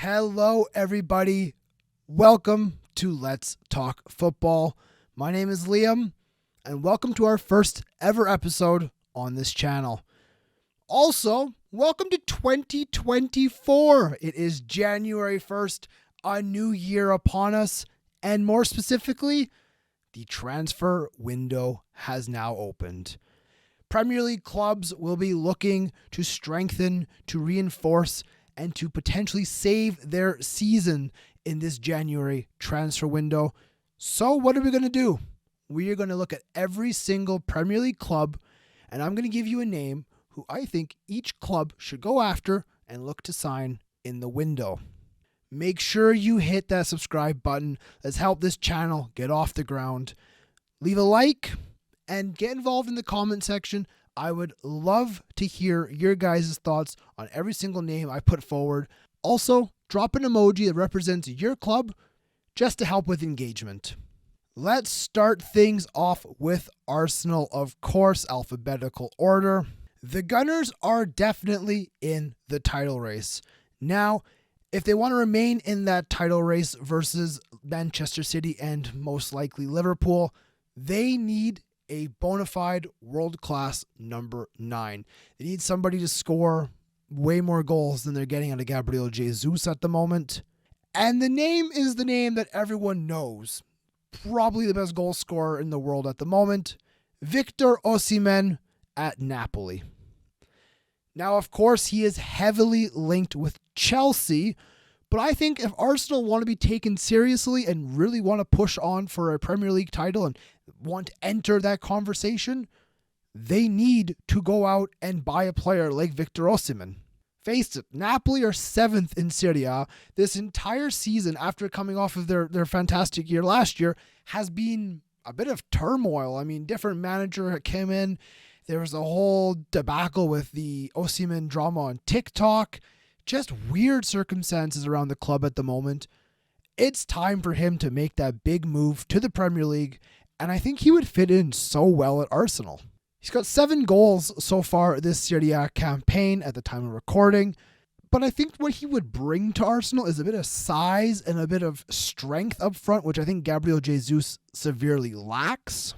Hello, everybody. Welcome to Let's Talk Football. My name is Liam, and welcome to our first ever episode on this channel. Also, welcome to 2024. It is January 1st, a new year upon us, and more specifically, the transfer window has now opened. Premier League clubs will be looking to strengthen, to reinforce, and to potentially save their season in this January transfer window. So what are we going to do? We are going to look at every single Premier League club, and I'm going to give you a name who I think each club should go after and look to sign in the window. Make sure you hit that subscribe button. Let's help this channel get off the ground. Leave a like and get involved in the comment section. I would love to hear your guys' thoughts on every single name I put forward. Also, drop an emoji that represents your club just to help with engagement. Let's start things off with Arsenal, of course, alphabetical order. The Gunners are definitely in the title race. Now, if they want to remain in that title race versus Manchester City and most likely Liverpool, they need a bona fide world-class number 9. They need somebody to score way more goals than they're getting out of Gabriel Jesus at the moment. And the name is the name that everyone knows. Probably the best goal scorer in the world at the moment, Victor Osimhen at Napoli. Now, of course, he is heavily linked with Chelsea, but I think if Arsenal want to be taken seriously and really want to push on for a Premier League title and want to enter that conversation, they need to go out and buy a player like Victor Osimhen. Face it, Napoli are 7th in Serie A. This entire season, after coming off of their fantastic year last year, has been a bit of turmoil. I mean, different manager came in. There was a whole debacle with the Osimhen drama on TikTok. Just weird circumstances around the club at the moment. It's time for him to make that big move to the Premier League, and I think he would fit in so well at Arsenal. He's got 7 goals so far this Serie A campaign at the time of recording, but I think what he would bring to Arsenal is a bit of size and a bit of strength up front, which I think Gabriel Jesus severely lacks.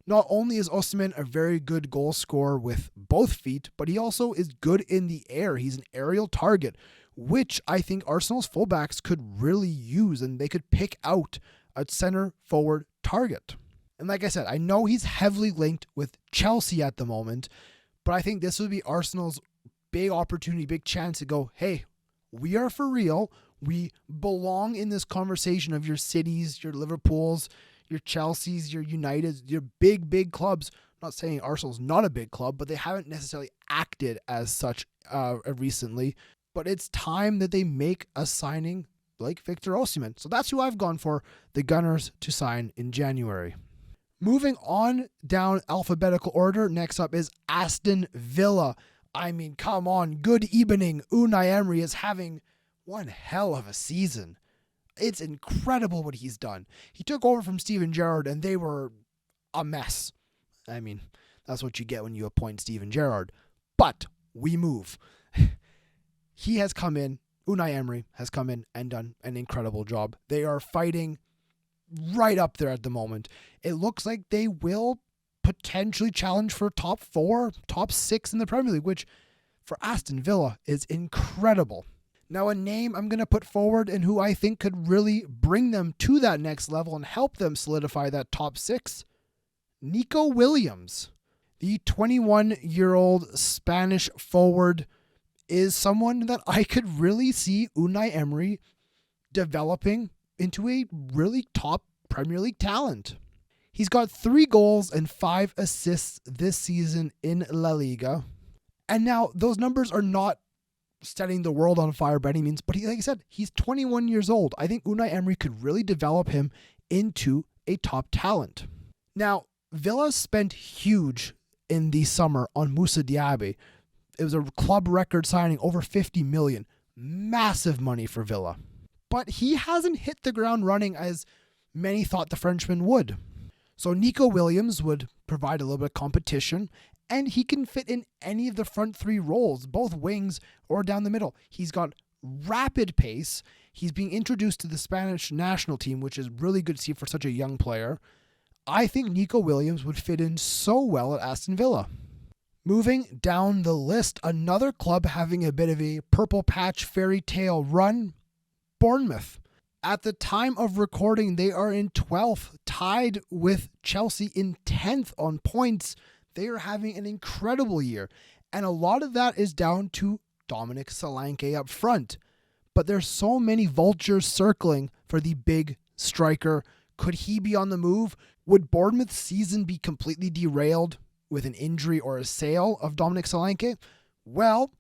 Not only is Osimhen a very good goal scorer with both feet, but he also is good in the air. He's an aerial target, which I think Arsenal's fullbacks could really use, and they could pick out a center forward target. And like I said, I know he's heavily linked with Chelsea at the moment, but I think this would be Arsenal's big opportunity, big chance to go, hey, we are for real. We belong in this conversation of your cities, your Liverpools, your Chelseas, your Uniteds, your big clubs. I'm not saying Arsenal's not a big club, but they haven't necessarily acted as such recently. But it's time that they make a signing like Victor Osimhen. So that's who I've gone for, the Gunners to sign in January. Moving on down alphabetical order, next up is Aston Villa. I mean, come on, good evening. Unai Emery is having one hell of a season. It's incredible what he's done. He took over from Steven Gerrard and they were a mess. I mean, that's what you get when you appoint Steven Gerrard. But we move. He has come in, Unai Emery has come in and done an incredible job. They are fighting right up there at the moment. It looks like they will potentially challenge for top 4, top 6 in the Premier League, which for Aston Villa is incredible. Now, a name I'm going to put forward and who I think could really bring them to that next level and help them solidify that top 6, Nico Williams. The 21-year-old Spanish forward is someone that I could really see Unai Emery developing into a really top Premier League talent. He's got 3 goals and 5 assists this season in La Liga. And now those numbers are not setting the world on fire by any means, but like I said, he's 21 years old. I think Unai Emery could really develop him into a top talent. Now, Villa spent huge in the summer on Moussa Diaby. It was a club record signing, over 50 million. Massive money for Villa. But he hasn't hit the ground running as many thought the Frenchman would. So Nico Williams would provide a little bit of competition, and he can fit in any of the front 3 roles, both wings or down the middle. He's got rapid pace. He's being introduced to the Spanish national team, which is really good to see for such a young player. I think Nico Williams would fit in so well at Aston Villa. Moving down the list, another club having a bit of a purple patch fairy tale run, Bournemouth. At the time of recording, they are in 12th, tied with Chelsea in 10th on points. They are having an incredible year, and a lot of that is down to Dominic Solanke up front. But there's so many vultures circling for the big striker. Could he be on the move? Would Bournemouth's season be completely derailed with an injury or a sale of Dominic Solanke? Well,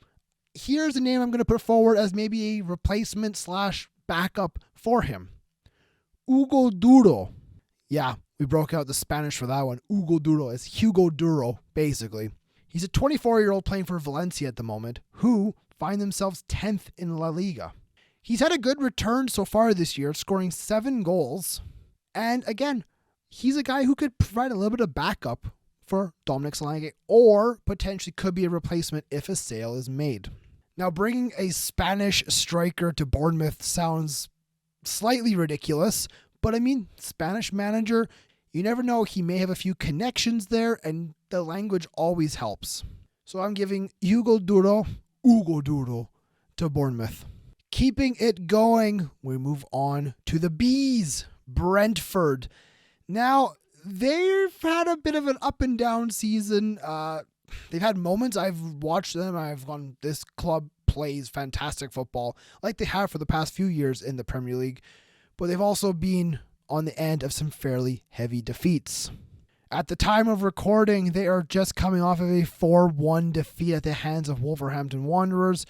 here's a name I'm going to put forward as maybe a replacement / backup for him. Hugo Duro. Yeah, we broke out the Spanish for that one. Hugo Duro is Hugo Duro, basically. He's a 24-year-old playing for Valencia at the moment, who find themselves 10th in La Liga. He's had a good return so far this year, scoring 7 goals. And again, he's a guy who could provide a little bit of backup for Dominic Solanke, or potentially could be a replacement if a sale is made. Now, bringing a Spanish striker to Bournemouth sounds slightly ridiculous, but I mean, Spanish manager, you never know, he may have a few connections there, and the language always helps. So I'm giving Hugo Duro, to Bournemouth. Keeping it going, we move on to the Bees, Brentford. Now, they've had a bit of an up and down season. They've had moments I've watched them. I've gone, this club plays fantastic football like they have for the past few years in the Premier League. But they've also been on the end of some fairly heavy defeats. At the time of recording, they are just coming off of a 4-1 defeat at the hands of Wolverhampton Wanderers.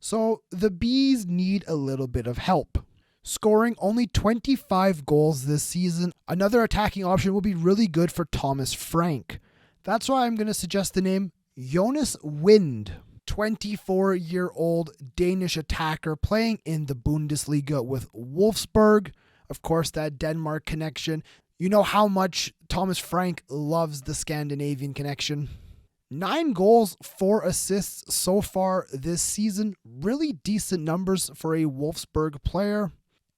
So the Bees need a little bit of help. Scoring only 25 goals this season, another attacking option will be really good for Thomas Frank. That's why I'm going to suggest the name Jonas Wind, 24-year-old Danish attacker playing in the Bundesliga with Wolfsburg. Of course, that Denmark connection. You know how much Thomas Frank loves the Scandinavian connection. 9 goals, 4 assists so far this season. Really decent numbers for a Wolfsburg player.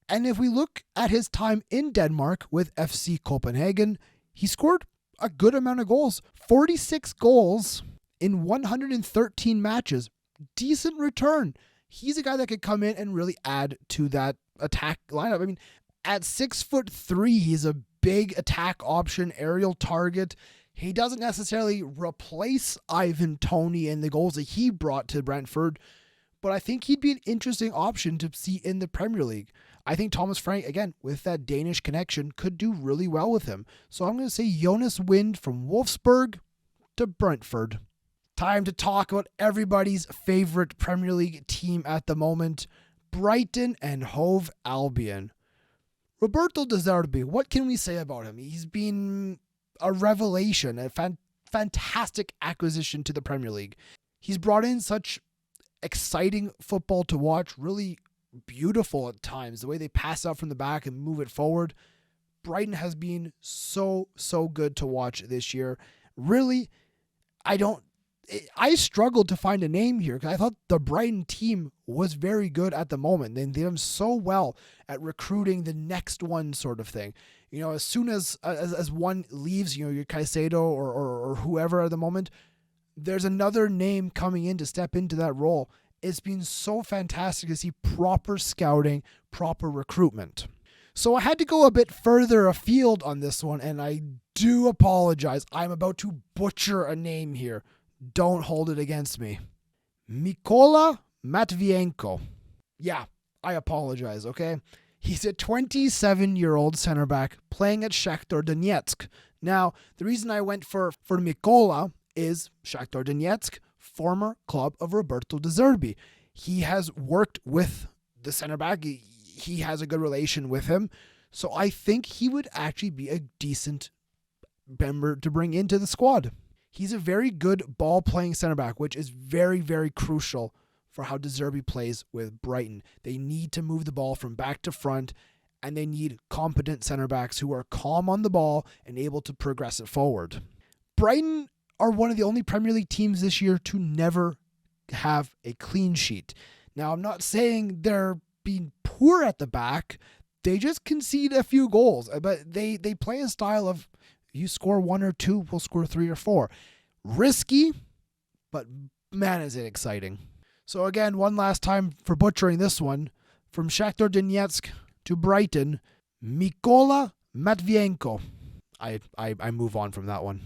And if we look at his time in Denmark with FC Copenhagen, he scored a good amount of goals. 46 goals in 113 matches. Decent return. He's a guy that could come in and really add to that attack lineup. I mean, at 6'3", he's a big attack option, aerial target. He doesn't necessarily replace Ivan Toney and the goals that he brought to Brentford, but I think he'd be an interesting option to see in the Premier League. I think Thomas Frank, again, with that Danish connection, could do really well with him. So I'm going to say Jonas Wind from Wolfsburg to Brentford. Time to talk about everybody's favorite Premier League team at the moment, Brighton and Hove Albion. Roberto De Zerbi, what can we say about him? He's been a revelation, a fantastic acquisition to the Premier League. He's brought in such exciting football to watch, really beautiful at times, the way they pass out from the back and move it forward. Brighton has been so good to watch this year. Really, I struggled to find a name here because I thought the Brighton team was very good at the moment. They've done so well at recruiting the next one sort of thing. You know, as soon as one leaves, you know, your Caicedo or whoever at the moment, there's another name coming in to step into that role. It's been so fantastic to see proper scouting, proper recruitment. So I had to go a bit further afield on this one, and I do apologize. I'm about to butcher a name here. Don't hold it against me. Mikola Matvienko. Yeah, I apologize, okay? He's a 27-year-old center back playing at Shakhtar Donetsk. Now, the reason I went for Mikola is Shakhtar Donetsk, former club of Roberto De Zerbi. He has worked with the center back. He has a good relation with him. So I think he would actually be a decent member to bring into the squad. He's a very good ball-playing center back, which is very, very crucial for how De Zerbi plays with Brighton. They need to move the ball from back to front, and they need competent center backs who are calm on the ball and able to progress it forward. Brighton are one of the only Premier League teams this year to never have a clean sheet. Now, I'm not saying they're being poor at the back. They just concede a few goals. But they play a style of, you score 1 or 2, we'll score 3 or 4. Risky, but man, is it exciting. So again, one last time for butchering this one. From Shakhtar Donetsk to Brighton, Mykola Matvienko. I move on from that one.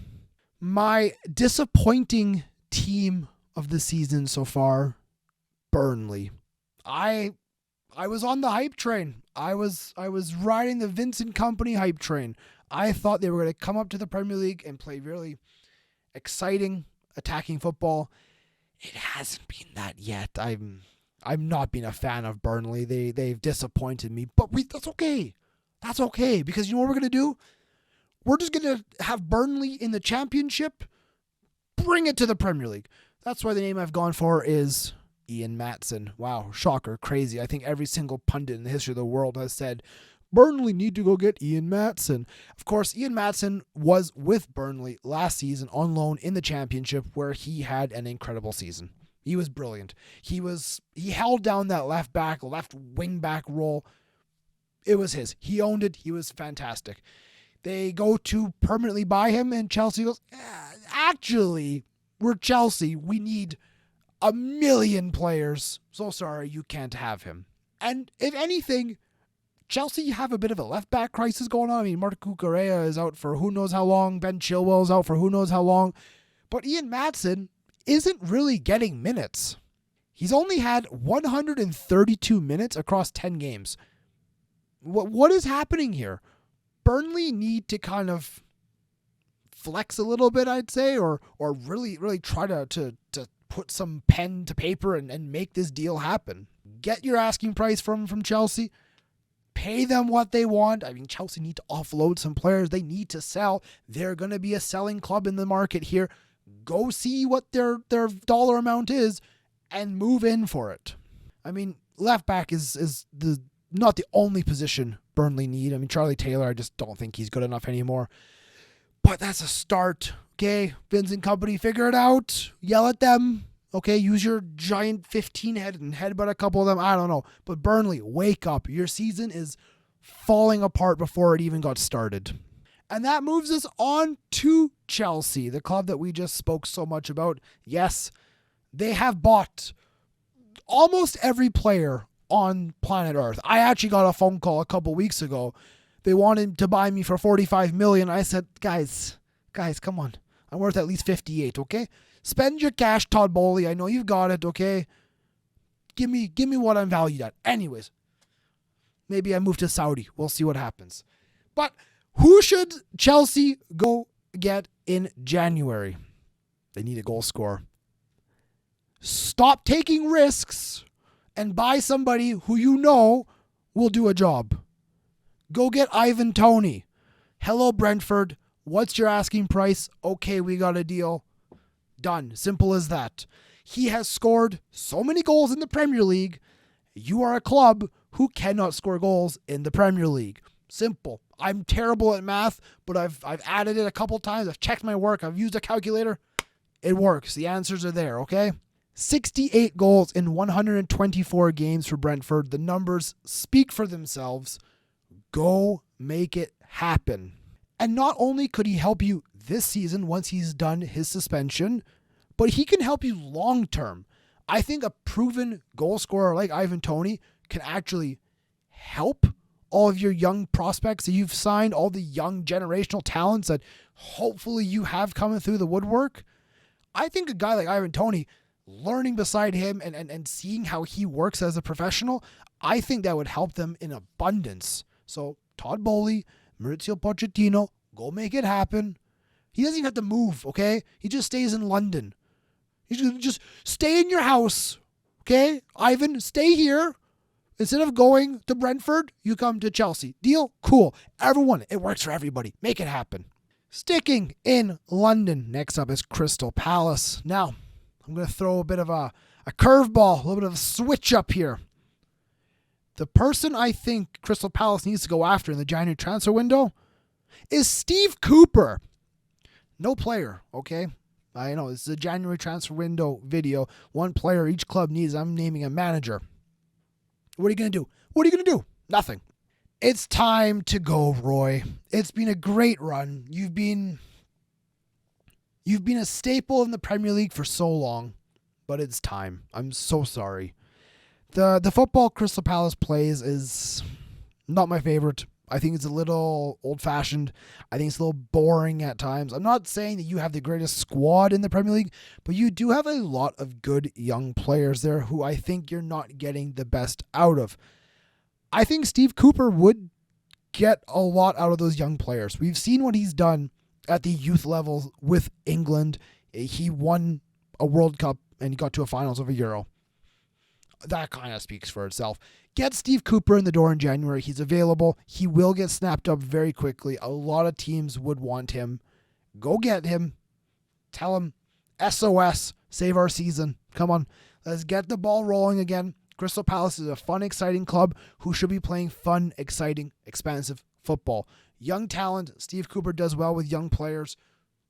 My disappointing team of the season so far, Burnley. I was on the hype train. I was riding the Vincent Kompany hype train. I thought they were going to come up to the Premier League and play really exciting attacking football. It hasn't been that yet. I'm not being a fan of Burnley. They've disappointed me, but that's okay. That's okay, because you know what we're going to do? We're just going to have Burnley in the Championship, bring it to the Premier League. That's why the name I've gone for is Ian Maatsen. Wow, shocker, crazy. I think every single pundit in the history of the world has said, Burnley need to go get Ian Maatsen. Of course, Ian Maatsen was with Burnley last season on loan in the Championship, where he had an incredible season. He was brilliant. He held down that left wing back role. It was his. He owned it. He was fantastic. They go to permanently buy him, and Chelsea goes, actually, we're Chelsea. We need 1 million players. So sorry, you can't have him. And if anything, Chelsea have a bit of a left-back crisis going on. I mean, Marc Cucurella is out for who knows how long. Ben Chilwell is out for who knows how long. But Ian Maatsen isn't really getting minutes. He's only had 132 minutes across 10 games. What is happening here? Burnley need to kind of flex a little bit, I'd say, or really try to put some pen to paper and make this deal happen. Get your asking price from Chelsea. Pay them what they want. I mean, Chelsea need to offload some players. They need to sell. They're going to be a selling club in the market here. Go see what their dollar amount is and move in for it. I mean, left back is not the only position Burnley need. I mean, Charlie Taylor, I just don't think he's good enough anymore. But that's a start. Okay, Vincent Kompany, figure it out. Yell at them. Okay, use your giant 15 head and headbutt a couple of them. I don't know. But Burnley, wake up. Your season is falling apart before it even got started. And that moves us on to Chelsea, the club that we just spoke so much about. Yes, they have bought almost every player on planet Earth. I actually got a phone call a couple weeks ago. They wanted to buy me for $45 million. I said, guys, come on. I'm worth at least 58, okay? Spend your cash, Todd Boehly. I know you've got it, okay? Give me what I'm valued at. Anyways, maybe I move to Saudi. We'll see what happens. But who should Chelsea go get in January? They need a goal scorer. Stop taking risks and buy somebody who you know will do a job. Go get Ivan Toney. Hello, Brentford. What's your asking price? Okay, we got a deal. Done. Simple as that. He has scored so many goals in the Premier League. You are a club who cannot score goals in the Premier League. Simple. I'm terrible at math, but I've added it a couple times. I've checked my work. I've used a calculator. It works. The answers are there, okay? 68 goals in 124 games for Brentford. The numbers speak for themselves. Go make it happen. And not only could he help you this season once he's done his suspension, but he can help you long term. I think a proven goal scorer like Ivan Toney can actually help all of your young prospects that you've signed, all the young generational talents that hopefully you have coming through the woodwork. I think a guy like Ivan Toney, learning beside him and seeing how he works as a professional, I think that would help them in abundance. So Todd Boehly, Maurizio Pochettino, go make it happen. He doesn't even have to move, okay? He just stays in London. Just stay in your house, okay? Ivan, stay here. Instead of going to Brentford, you come to Chelsea. Deal? Cool. Everyone, it works for everybody. Make it happen. Sticking in London, next up is Crystal Palace. Now, I'm going to throw a bit of a curveball, a little bit of a switch up here. The person I think Crystal Palace needs to go after in the January transfer window is Steve Cooper. No player, okay? I know this is a January transfer window video. One player each club needs. I'm naming a manager. What are you going to do? What are you going to do? Nothing. It's time to go, Roy. It's been a great run. You've been a staple in the Premier League for so long, but it's time. I'm so sorry. The football Crystal Palace plays is not my favorite. I think it's a little old-fashioned. I think it's a little boring at times. I'm not saying that you have the greatest squad in the Premier League, but you do have a lot of good young players there who I think you're not getting the best out of. I think Steve Cooper would get a lot out of those young players. We've seen what he's done at the youth level with England. He won a World Cup and he got to a finals of a Euro. That kind of speaks for itself. Get Steve Cooper in the door in January. He's available. He will get snapped up very quickly. A lot of teams would want him. Go get him. Tell him, SOS, save our season. Come on, let's get the ball rolling again. Crystal Palace is a fun, exciting club who should be playing fun, exciting, expansive football. Young talent. Steve Cooper does well with young players.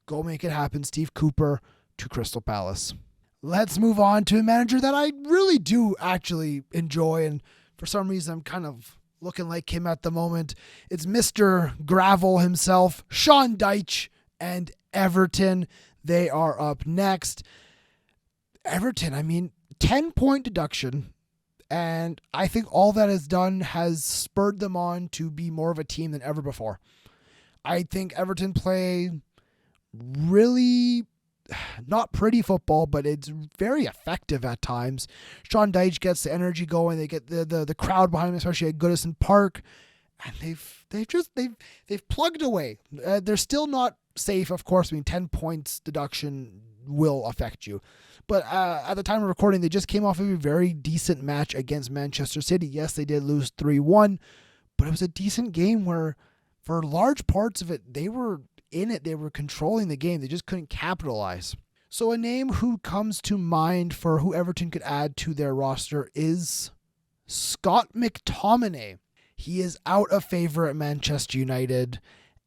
Go make it happen. Steve Cooper to Crystal Palace. Let's move on to a manager that I really do actually enjoy, and for some reason I'm kind of looking like him at the moment. It's Mr. Gravel himself, Sean Dyche and Everton. They are up next. Everton, 10-point deduction, and I think all that has done has spurred them on to be more of a team than ever before. I think Everton play really not pretty football, but it's very effective at times. Sean Dyche gets the energy going. They get the crowd behind him, especially at Goodison Park, and they've plugged away. They're still not safe, of course. 10 points deduction will affect you, but at the time of recording, they just came off of a very decent match against Manchester City. Yes, they did lose 3-1, but it was a decent game where, for large parts of it, they were in it. They were controlling the game. They just couldn't capitalize. So a name who comes to mind for who Everton could add to their roster is Scott McTominay. He is out of favor at Manchester United,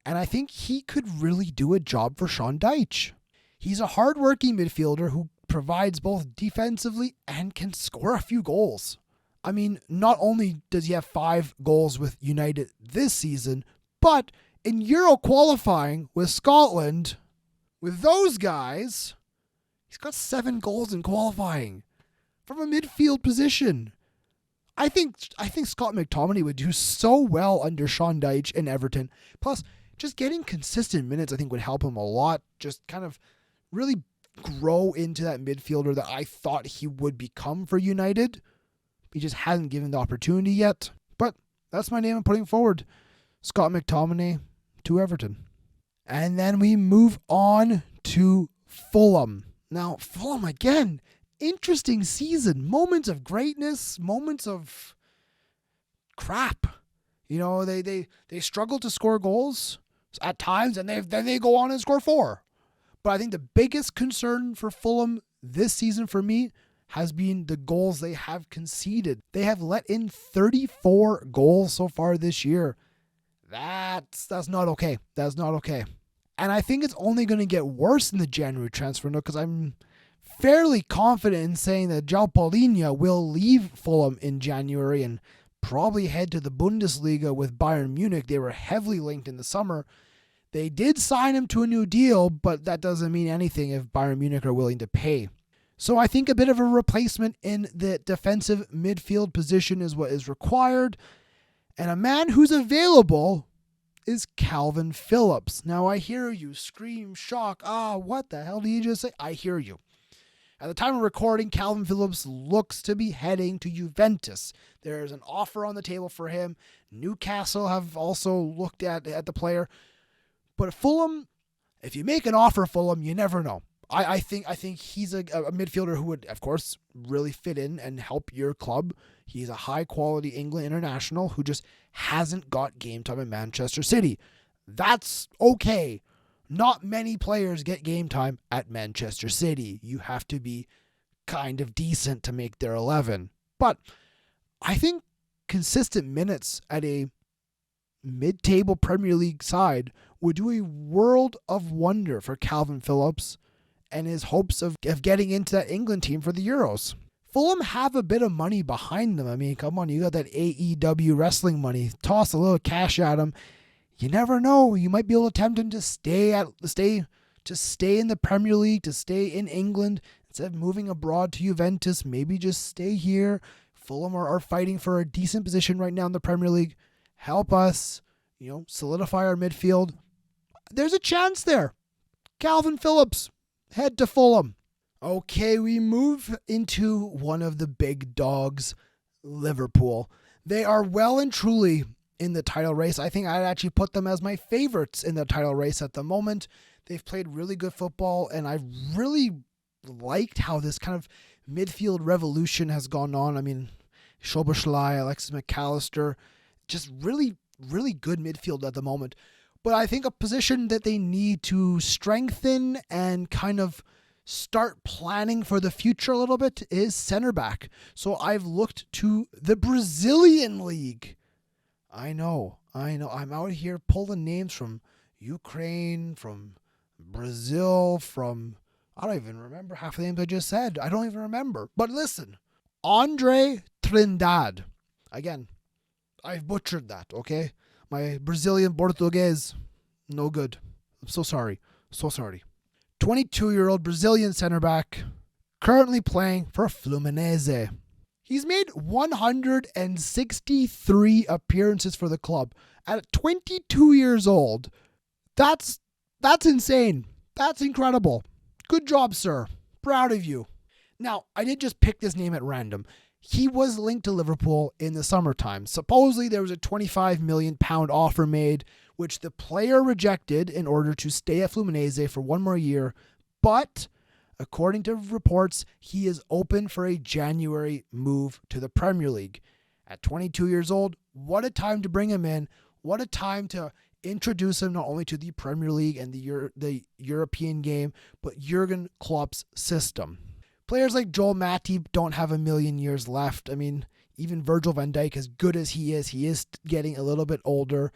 and I think he could really do a job for Sean Dyche. He's a hardworking midfielder who provides both defensively and can score a few goals. Not only does he have 5 goals with United this season, but in Euro qualifying with Scotland, with those guys, he's got 7 goals in qualifying from a midfield position. I think Scott McTominay would do so well under Sean Dyche in Everton. Plus, just getting consistent minutes I think would help him a lot. Just kind of really grow into that midfielder that I thought he would become for United. He just hasn't given the opportunity yet. But that's my name I'm putting forward. Scott McTominay to Everton. And then we move on to Fulham. Now, Fulham again, interesting season. Moments of greatness, moments of crap. They struggle to score goals at times, and then they go on and score 4. But I think the biggest concern for Fulham this season for me has been the goals they have conceded. They have let in 34 goals so far this year. That's not okay. That's not okay. And I think it's only going to get worse in the January transfer window because I'm fairly confident in saying that João Palhinha will leave Fulham in January and probably head to the Bundesliga with Bayern Munich. They were heavily linked in the summer. They did sign him to a new deal, but that doesn't mean anything if Bayern Munich are willing to pay. So I think a bit of a replacement in the defensive midfield position is what is required. And a man who's available is Calvin Phillips. Now I hear you scream, shock. What the hell did you just say? I hear you. At the time of recording, Calvin Phillips looks to be heading to Juventus. There's an offer on the table for him. Newcastle have also looked at the player. But Fulham, if you make an offer, Fulham, you never know. I think he's a midfielder who would, of course, really fit in and help your club. He's a high-quality England international who just hasn't got game time in Manchester City. That's okay. Not many players get game time at Manchester City. You have to be kind of decent to make their 11. But I think consistent minutes at a mid-table Premier League side would do a world of wonder for Calvin Phillips. and his hopes of getting into that England team for the Euros. Fulham have a bit of money behind them. I mean, come on, you got that AEW wrestling money. Toss a little cash at him. You never know. You might be able to tempt him to stay in the Premier League, to stay in England instead of moving abroad to Juventus. Maybe just stay here. Fulham are fighting for a decent position right now in the Premier League. Help us, solidify our midfield. There's a chance there. Calvin Phillips, head to Fulham. Okay, we move into one of the big dogs, Liverpool. They are well and truly in the title race. I think I'd actually put them as my favorites in the title race at the moment. They've played really good football, and I really liked how this kind of midfield revolution has gone on. I mean, Szoboszlai, Alexis McAllister, just really, really good midfield at the moment. But I think a position that they need to strengthen and kind of start planning for the future a little bit is center back. So I've looked to the Brazilian league. I know. I'm out here pulling names from Ukraine, from Brazil, I don't even remember half the names I just said. I don't even remember. But listen, Andre Trindade. Again, I've butchered that, okay? My Brazilian Portuguese, no good. I'm so sorry. 22-year-old Brazilian center back, currently playing for Fluminense. He's made 163 appearances for the club at 22 years old. That's insane. That's incredible. Good job, sir. Proud of you. Now, I did just pick this name at random. He was linked to Liverpool in the summertime. Supposedly, there was a £25 million offer made, which the player rejected in order to stay at Fluminense for one more year. But, according to reports, he is open for a January move to the Premier League. At 22 years old, what a time to bring him in. What a time to introduce him not only to the Premier League and the European game, but Jurgen Klopp's system. Players like Joel Matip don't have a million years left. I mean, even Virgil van Dijk, as good as he is getting a little bit older.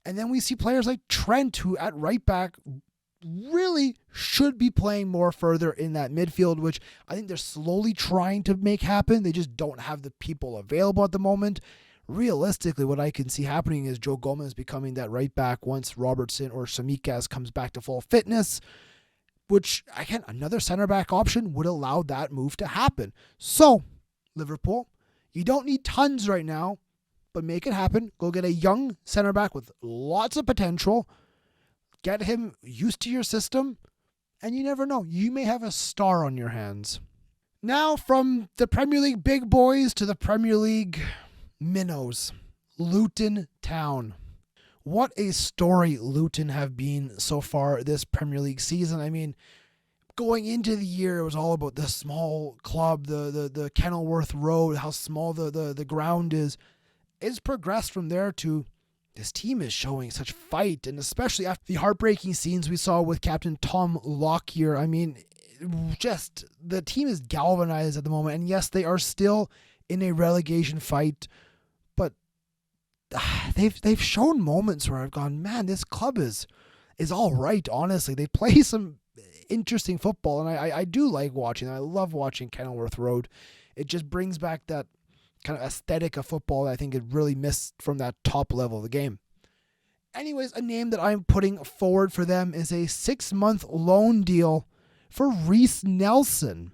And then we see players like Trent, who at right back really should be playing more further in that midfield, which I think they're slowly trying to make happen. They just don't have the people available at the moment. Realistically, what I can see happening is Joe Gomez becoming that right back once Robertson or Tsimikas comes back to full fitness, which, again, another center back option would allow that move to happen. So, Liverpool, you don't need tons right now, but make it happen. Go get a young center back with lots of potential. Get him used to your system, and you never know. You may have a star on your hands. Now, from the Premier League big boys to the Premier League minnows, Luton Town. What a story Luton have been so far this Premier League season. I mean, going into the year, it was all about the small club, the Kenilworth Road, how small the ground is. It's progressed from there to this team is showing such fight, and especially after the heartbreaking scenes we saw with Captain Tom Lockyer. I mean, just the team is galvanized at the moment, and yes, they are still in a relegation fight, but they've shown moments where I've gone, man, this club is all right. Honestly, they play some interesting football, and I do like watching. I love watching Kenilworth Road. It just brings back that kind of aesthetic of football that I think it really missed from that top level of the game. Anyways, a name that I'm putting forward for them is a 6-month loan deal for Reiss Nelson.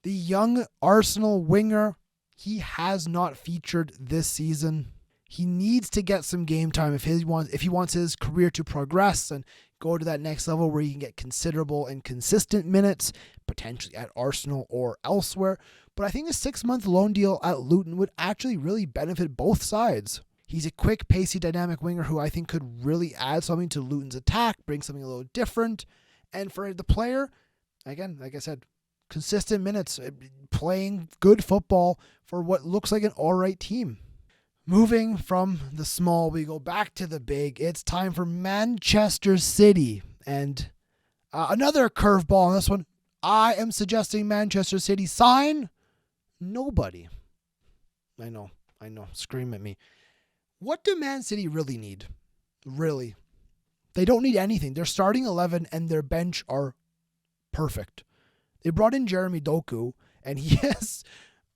The young Arsenal winger, he has not featured this season. He needs to get some game time if he wants his career to progress and go to that next level where he can get considerable and consistent minutes, potentially at Arsenal or elsewhere. But I think a 6-month loan deal at Luton would actually really benefit both sides. He's a quick, pacey, dynamic winger who I think could really add something to Luton's attack, bring something a little different. And for the player, again, like I said, consistent minutes, playing good football for what looks like an alright team. Moving from the small, we go back to the big. It's time for Manchester City. And another curveball on this one. I am suggesting Manchester City sign nobody. I know. Scream at me. What do Man City really need? Really? They don't need anything. Their starting 11 and their bench are perfect. They brought in Jeremy Doku, and he has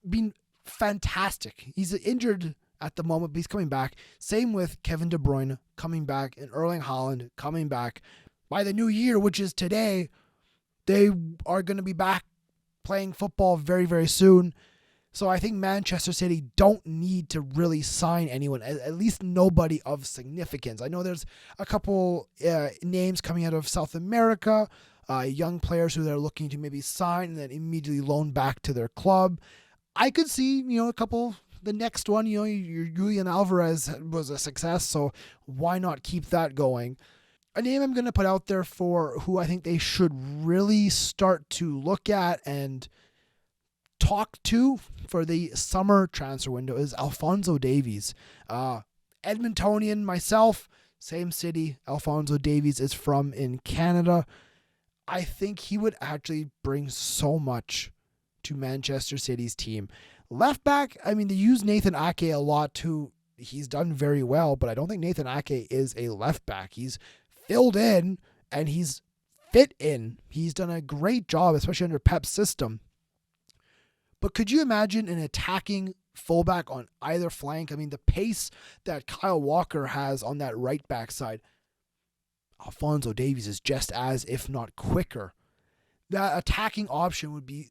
been fantastic. He's injured at the moment, but he's coming back. Same with Kevin De Bruyne coming back and Erling Haaland coming back. By the new year, which is today, they are going to be back playing football very, very soon. So I think Manchester City don't need to really sign anyone, at least nobody of significance. I know there's a couple names coming out of South America, young players who they're looking to maybe sign and then immediately loan back to their club. I could see, a couple. The next one, your Julian Alvarez was a success, so why not keep that going? A name I'm going to put out there for who I think they should really start to look at and talk to for the summer transfer window is Alphonso Davies. Edmontonian myself, same city Alphonso Davies is from in Canada. I think he would actually bring so much to Manchester City's team. Left back, they use Nathan Ake a lot too. He's done very well, but I don't think Nathan Ake is a left back. He's filled in and he's fit in. He's done a great job, especially under Pep's system. But could you imagine an attacking fullback on either flank? The pace that Kyle Walker has on that right back side, Alphonso Davies is just as, if not quicker. That attacking option would be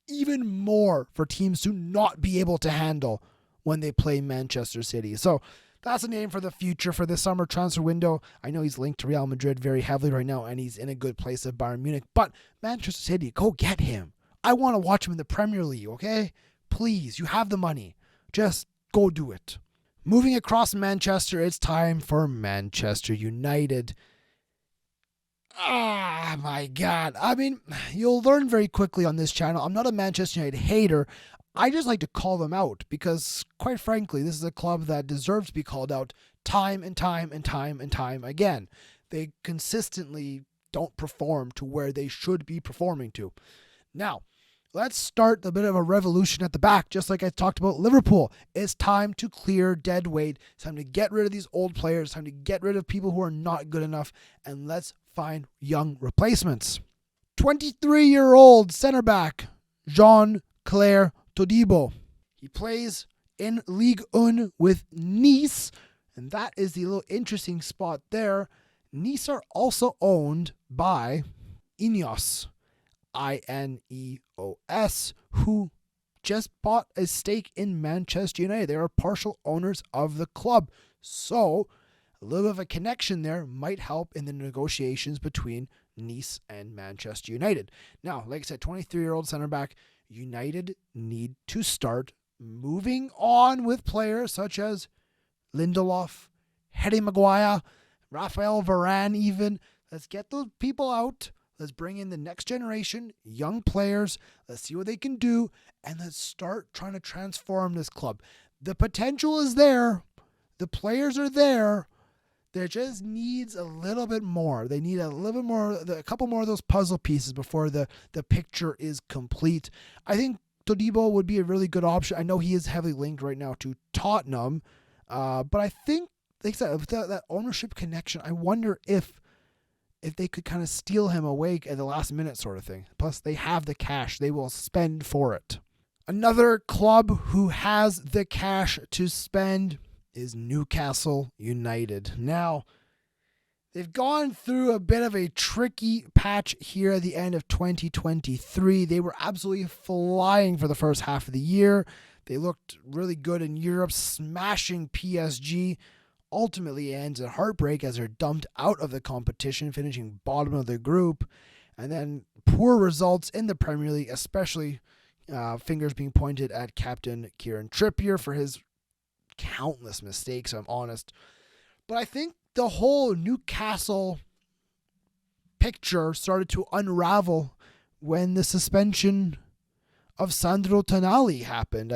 even more for teams to not be able to handle when they play Manchester City. So that's a name for the future for the summer transfer window. I know he's linked to Real Madrid very heavily right now, and he's in a good place at Bayern Munich. But Manchester City, go get him. I want to watch him in the Premier League, okay? Please, you have the money. Just go do it. Moving across Manchester, it's time for Manchester United. Ah, my God. You'll learn very quickly on this channel. I'm not a Manchester United hater. I just like to call them out because, quite frankly, this is a club that deserves to be called out time and time and time and time again. They consistently don't perform to where they should be performing to. Now, let's start a bit of a revolution at the back, just like I talked about Liverpool. It's time to clear dead weight. It's time to get rid of these old players. It's time to get rid of people who are not good enough, and let's find young replacements. 23-year-old center back Jean-Claire Todibo. He plays in Ligue 1 with Nice, and that is the little interesting spot there. Nice are also owned by Ineos, I-N-E-O-S, who just bought a stake in Manchester United. They are partial owners of the club. So a little bit of a connection there might help in the negotiations between Nice and Manchester United. Now, like I said, 23-year-old center back, United need to start moving on with players such as Lindelof, Harry Maguire, Rafael Varane even. Let's get those people out. Let's bring in the next generation, young players. Let's see what they can do. And let's start trying to transform this club. The potential is there. The players are there. There just needs a little bit more. They need a little bit more, a couple more of those puzzle pieces before the picture is complete. I think Todibo would be a really good option. I know he is heavily linked right now to Tottenham. But I think, like I said, with that ownership connection, I wonder if they could kind of steal him away at the last minute sort of thing. Plus, they have the cash. They will spend for it. Another club who has the cash to spend is Newcastle United. Now, they've gone through a bit of a tricky patch here at the end of 2023. They were absolutely flying for the first half of the year. They looked really good in Europe, smashing PSG. Ultimately ends in heartbreak as they're dumped out of the competition, finishing bottom of the group. And then poor results in the Premier League, especially fingers being pointed at captain Kieran Trippier for his countless mistakes, I'm honest. But I think the whole Newcastle picture started to unravel when the suspension of Sandro Tonali happened.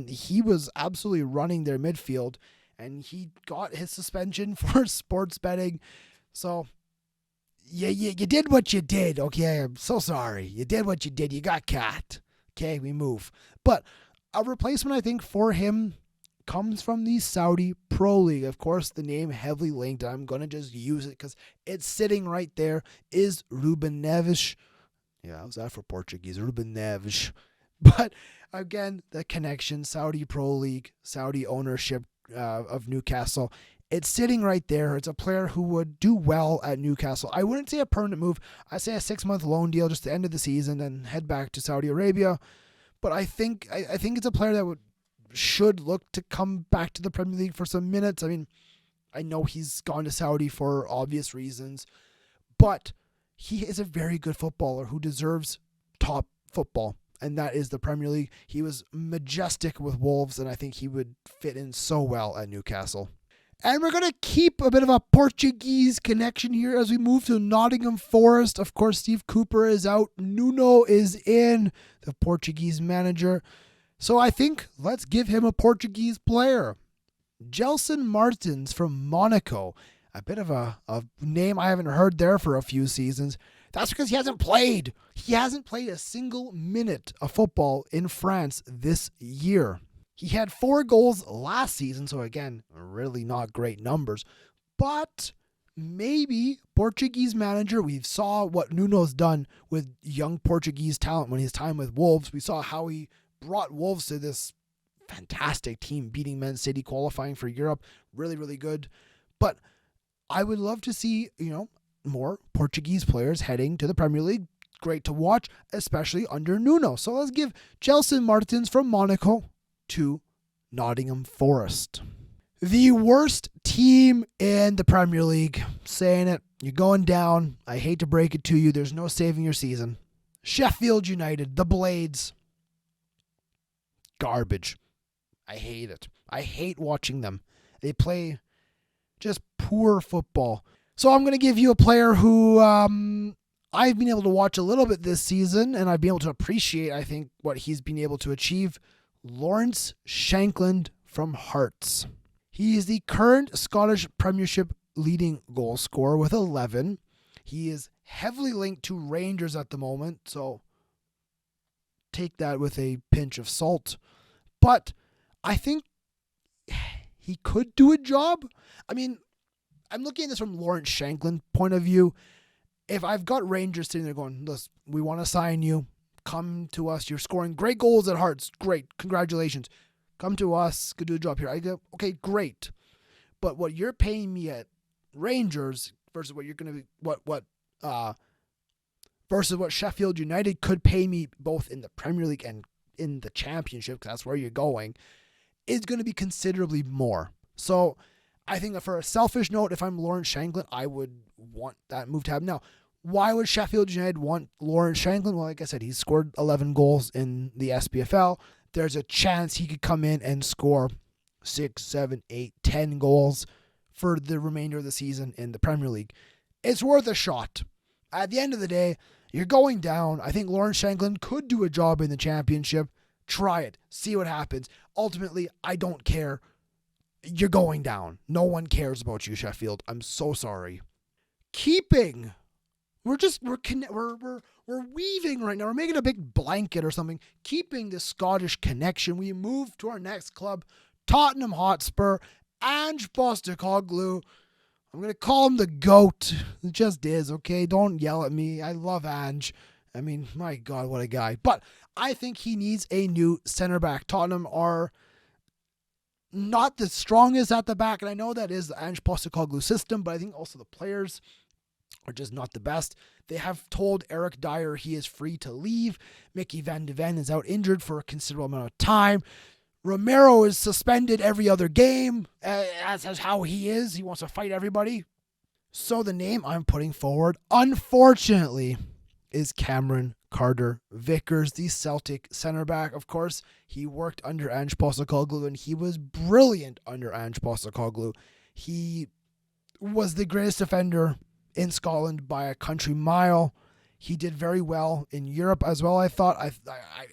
He was absolutely running their midfield, and he got his suspension for sports betting. So, you did what you did, okay? I'm so sorry. You did what you did. You got caught. Okay, we move. But a replacement, I think, for him comes from the Saudi Pro League. Of course, the name heavily linked. I'm going to just use it because it's sitting right there. Is Ruben Neves. Yeah, how's that for Portuguese? Ruben Neves. But again, the connection, Saudi Pro League, Saudi ownership of Newcastle. It's sitting right there. It's a player who would do well at Newcastle. I wouldn't say a permanent move. I'd say a 6-month loan deal just to the end of the season and head back to Saudi Arabia. But I think it's a player that should look to come back to the Premier League for some minutes. I mean, I know he's gone to Saudi for obvious reasons, but he is a very good footballer who deserves top football, and that is the Premier League. He was majestic with Wolves, and I think he would fit in so well at Newcastle. And we're going to keep a bit of a Portuguese connection here as we move to Nottingham Forest. Of course, Steve Cooper is out. Nuno is in, the Portuguese manager. So I think let's give him a Portuguese player. Gelson Martins from Monaco. A bit of a name I haven't heard there for a few seasons. That's because he hasn't played. He hasn't played a single minute of football in France this year. He had 4 goals last season, so again, really not great numbers. But maybe Portuguese manager, we saw what Nuno's done with young Portuguese talent when his time with Wolves. We saw how he brought Wolves to this fantastic team, beating Man City, qualifying for Europe. Really, really good. But I would love to see, more Portuguese players heading to the Premier League. Great to watch, especially under Nuno. So let's give Gelson Martins from Monaco to Nottingham Forest. The worst team in the Premier League. Saying it, you're going down. I hate to break it to you. There's no saving your season. Sheffield United, the Blades. Garbage. I hate it. I hate watching them. They play just poor football. So I'm going to give you a player who I've been able to watch a little bit this season, and I've been able to appreciate, I think, what he's been able to achieve. Lawrence Shankland from Hearts. He is the current Scottish Premiership leading goal scorer with 11. He is heavily linked to Rangers at the moment, so take that with a pinch of salt. But I think he could do a job. I mean, I'm looking at this from Lawrence Shankland's point of view. If I've got Rangers sitting there going, listen, we want to sign you. Come to us. You're scoring great goals at Hearts. Great. Congratulations. Come to us. Could do a job here. I go, okay, great. But what you're paying me at Rangers versus what you're going to be, versus what Sheffield United could pay me both in the Premier League and in the Championship, because that's where you're going, is going to be considerably more. So I think that for a selfish note, if I'm Lawrence Shankland, I would want that move to happen. Now, why would Sheffield United want Lawrence Shankland? Well, like I said, he's scored 11 goals in the SPFL. There's a chance he could come in and score 6, 7, 8, 10 goals for the remainder of the season in the Premier League. It's worth a shot. At the end of the day, you're going down. I think Lawrence Shankland could do a job in the Championship. Try it. See what happens. Ultimately, I don't care. You're going down. No one cares about you, Sheffield. I'm so sorry. Keeping. We're weaving right now. We're making a big blanket or something. Keeping the Scottish connection. We move to our next club, Tottenham Hotspur. Ange Postecoglou. I'm going to call him the GOAT. It just is, okay? Don't yell at me. I love Ange. I mean, my God, what a guy. But I think he needs a new center back. Tottenham are not the strongest at the back, and I know that is the Ange Postecoglou system, but I think also the players are just not the best. They have told Eric Dyer he is free to leave. Mickey Van de Ven is out injured for a considerable amount of time. Romero is suspended every other game, as how he is. He wants to fight everybody. So the name I'm putting forward, unfortunately, is Cameron Carter-Vickers, the Celtic center back. Of course, he worked under Ange Postecoglou, and he was brilliant under Ange Postecoglou. He was the greatest defender in Scotland by a country mile. He did very well in Europe as well. I thought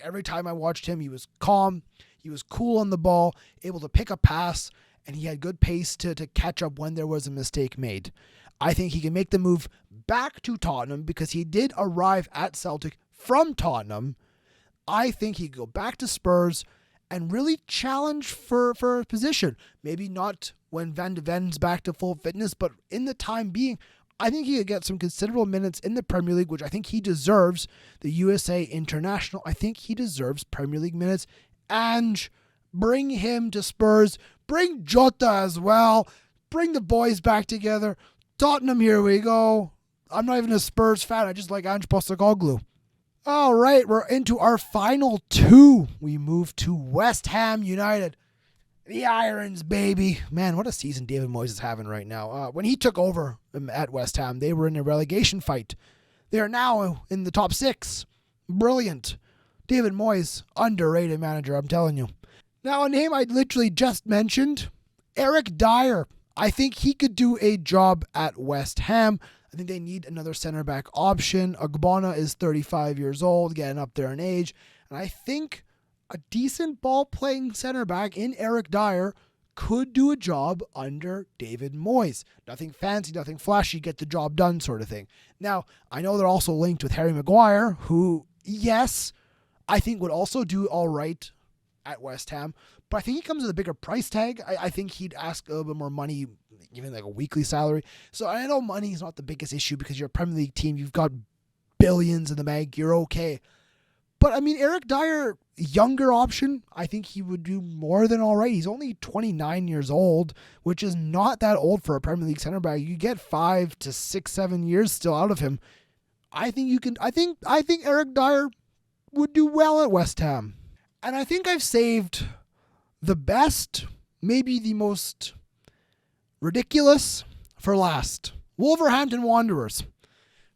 every time I watched him, he was calm. He was cool on the ball, able to pick a pass, and he had good pace to catch up when there was a mistake made. I think he can make the move back to Tottenham because he did arrive at Celtic from Tottenham. I think he could go back to Spurs and really challenge for a position. Maybe not when Van de Ven's back to full fitness, but in the time being, I think he could get some considerable minutes in the Premier League, which I think he deserves. The USA International, I think he deserves Premier League minutes. And bring him to Spurs. Bring Jota as well. Bring the boys back together. Tottenham, here we go. I'm not even a Spurs fan. I just like Ange Postecoglou. All right, we're into our final two. We move to West Ham United. The Irons, baby. Man, what a season David Moyes is having right now. When he took over at West Ham, they were in a relegation fight. They are now in the top 6. Brilliant. David Moyes, underrated manager, I'm telling you. Now, a name I literally just mentioned, Eric Dyer. I think he could do a job at West Ham. I think they need another center back option. Ogbonna is 35 years old, getting up there in age. And I think a decent ball-playing center back in Eric Dyer could do a job under David Moyes. Nothing fancy, nothing flashy, get the job done sort of thing. Now, I know they're also linked with Harry Maguire, who, yes, I think would also do all right at West Ham, but I think he comes with a bigger price tag. I think he'd ask a little bit more money, even like a weekly salary. So I know money is not the biggest issue because you're a Premier League team. You've got billions in the bank. You're okay. But I mean, Eric Dyer, younger option, I think he would do more than all right. He's only 29 years old, which is not that old for a Premier League center back. You get 5 to 6, 7 years still out of him. I think you can. I think Eric Dyer would do well at West Ham. And I think I've saved the best, maybe the most ridiculous, for last. Wolverhampton Wanderers.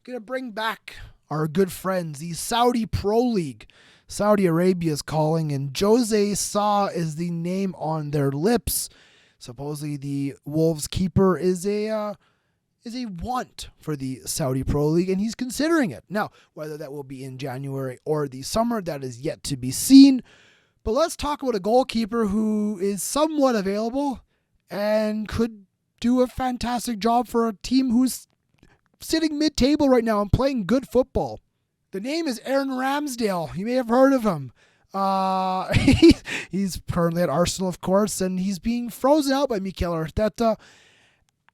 Gonna bring back our good friends, the Saudi Pro League. Saudi Arabia is calling, and Jose Sa is the name on their lips. Supposedly the Wolves keeper is a want for the Saudi Pro League, and he's considering it. Now, whether that will be in January or the summer, that is yet to be seen. But let's talk about a goalkeeper who is somewhat available and could do a fantastic job for a team who's sitting mid-table right now and playing good football. The name is Aaron Ramsdale. You may have heard of him. He's currently at Arsenal, of course, and he's being frozen out by Mikel Arteta.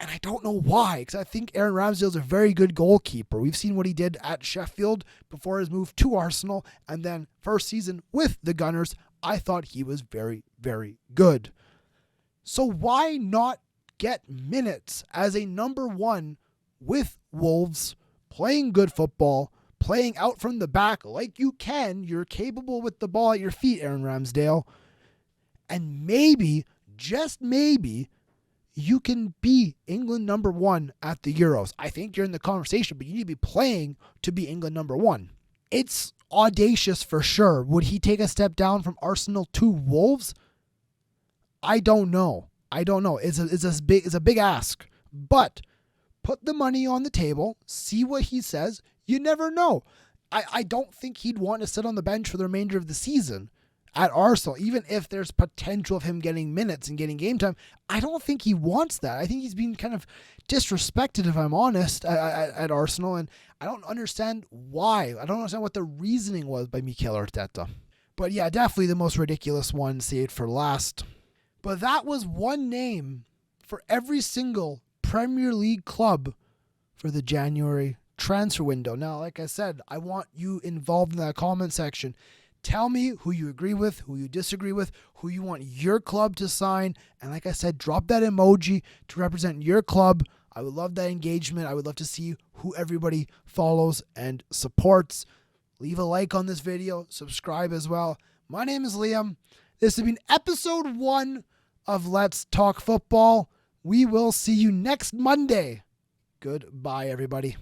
And I don't know why, because I think Aaron Ramsdale is a very good goalkeeper. We've seen what he did at Sheffield before his move to Arsenal, and then first season with the Gunners, I thought he was very, very good. So why not get minutes as a number one with Wolves, playing good football, playing out from the back like you can? You're capable with the ball at your feet, Aaron Ramsdale. And maybe, just maybe, you can be England number one at the Euros. I think you're in the conversation, but you need to be playing to be England number one. It's audacious for sure. Would he take a step down from Arsenal to Wolves? I don't know. It's a big ask. But put the money on the table, see what he says. You never know. I don't think he'd want to sit on the bench for the remainder of the season at Arsenal, even if there's potential of him getting minutes and getting game time. I don't think he wants that. I think he's been kind of disrespected, if I'm honest, at Arsenal, and I don't understand why. I don't understand what the reasoning was by Mikel Arteta. But yeah, definitely the most ridiculous one, saved for last. But that was one name for every single Premier League club for the January transfer window. Now, like I said, I want you involved in that comment section. Tell me who you agree with, who you disagree with, who you want your club to sign. And like I said, drop that emoji to represent your club. I would love that engagement. I would love to see who everybody follows and supports. Leave a like on this video. Subscribe as well. My name is Liam. This has been episode 1 of Let's Talk Football. We will see you next Monday. Goodbye, everybody.